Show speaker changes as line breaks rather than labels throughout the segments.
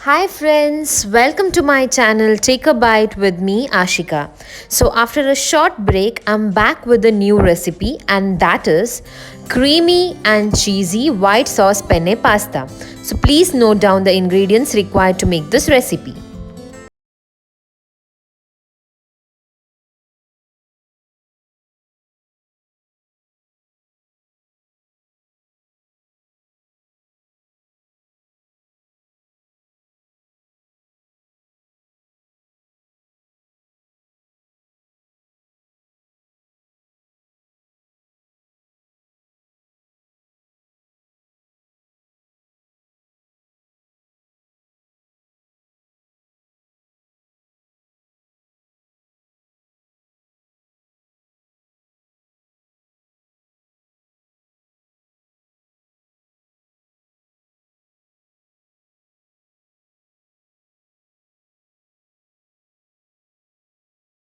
Hi friends, welcome to my channel Take a Bite with me Ashika. So after a short break, I'm back with a new recipe and that is creamy and cheesy white sauce penne pasta. So please note down the ingredients required to make this recipe.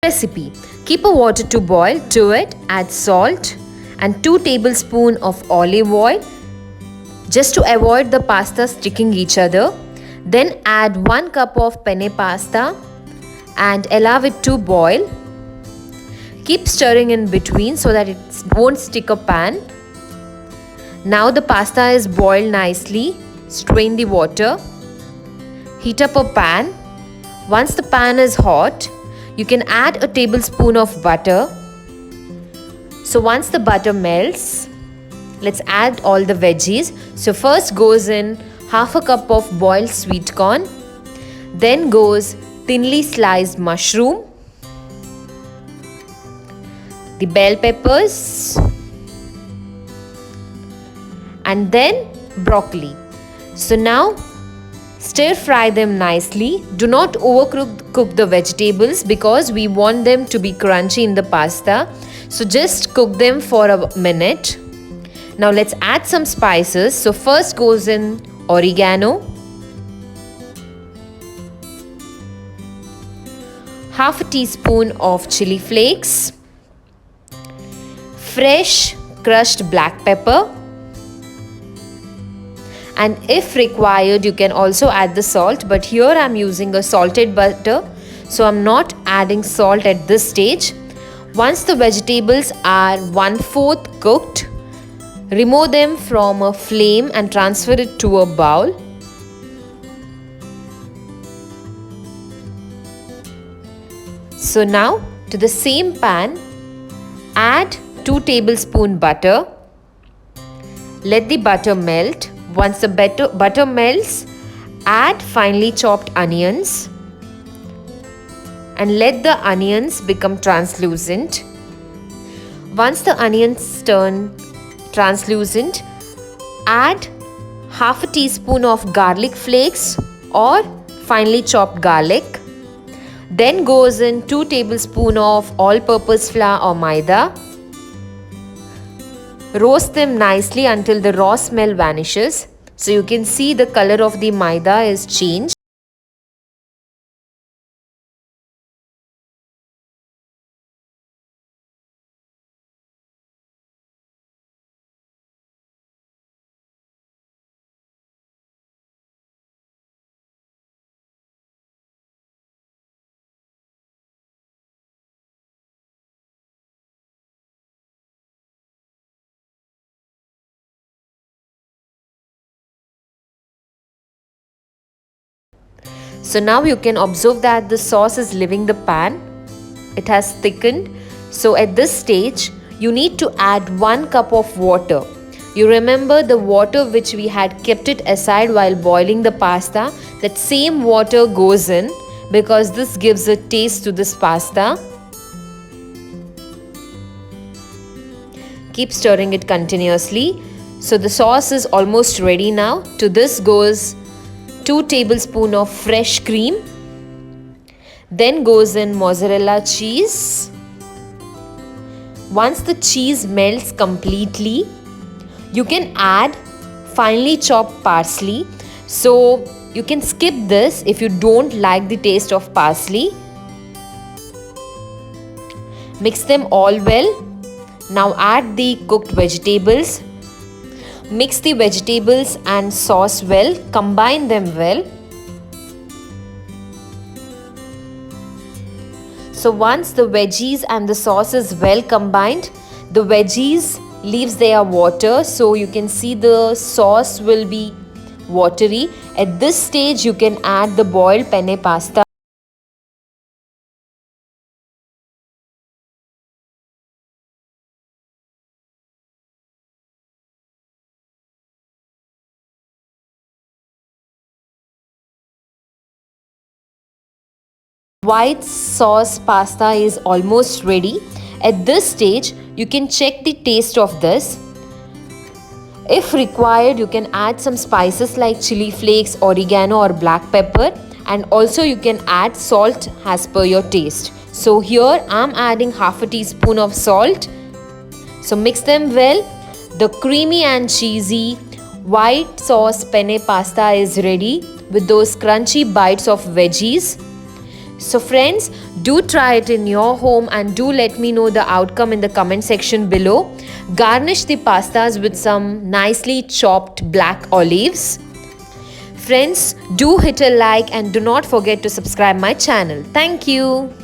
Recipe. Keep a water to boil. To it, add salt and 2 tablespoons of olive oil just to avoid the pasta sticking each other. Then add 1 cup of penne pasta and allow it to boil. Keep stirring in between so that it won't stick a pan. Now the pasta is boiled nicely. Strain the water. Heat up a pan. Once the pan is hot, you can add a tablespoon of butter. So once the butter melts, let's add all the veggies. So first goes in half a cup of boiled sweet corn. Then goes thinly sliced mushroom, the bell peppers, and then broccoli. So now stir fry them nicely. Do not overcook the vegetables because we want them to be crunchy in the pasta. So just cook them for a minute. Now let's add some spices. So first goes in oregano, half a teaspoon of chili flakes, fresh crushed black pepper, and if required you can also add the salt, but here I'm using a salted butter, so I'm not adding salt at this stage. Once the vegetables are 1/4 cooked, remove them from a flame and transfer it to a bowl. So now to the same pan, add 2 tablespoons butter. Let the butter melt. Once the butter melts, add finely chopped onions and let the onions become translucent. Once the onions turn translucent, add half a teaspoon of garlic flakes or finely chopped garlic. Then goes in 2 tablespoons of all-purpose flour or maida. Roast them nicely until the raw smell vanishes. So you can see the color of the maida is changed. So now you can observe that the sauce is leaving the pan. It has thickened. So at this stage, you need to add 1 cup of water. You remember the water which we had kept it aside while boiling the pasta. That same water goes in because this gives a taste to this pasta. Keep stirring it continuously. So the sauce is almost ready now. To this goes 2 tablespoons of fresh cream. Then goes in mozzarella cheese. Once the cheese melts completely, you can add finely chopped parsley. So you can skip this if you don't like the taste of parsley. Mix them all well. Now add the cooked vegetables. Mix the vegetables and sauce well. Combine them well. So once the veggies and the sauce is well combined, the veggies leaves their water, so you can see the sauce will be watery. At this stage you can add the boiled penne pasta. White sauce pasta is almost ready. At this stage, you can check the taste of this. If required, you can add some spices like chili flakes, oregano or black pepper, and also you can add salt as per your taste. So here I'm adding half a teaspoon of salt. So mix them well. The creamy and cheesy white sauce penne pasta is ready with those crunchy bites of veggies. So friends, do try it in your home and do let me know the outcome in the comment section below. Garnish the pastas with some nicely chopped black olives. Friends, do hit a like and do not forget to subscribe my channel. Thank you.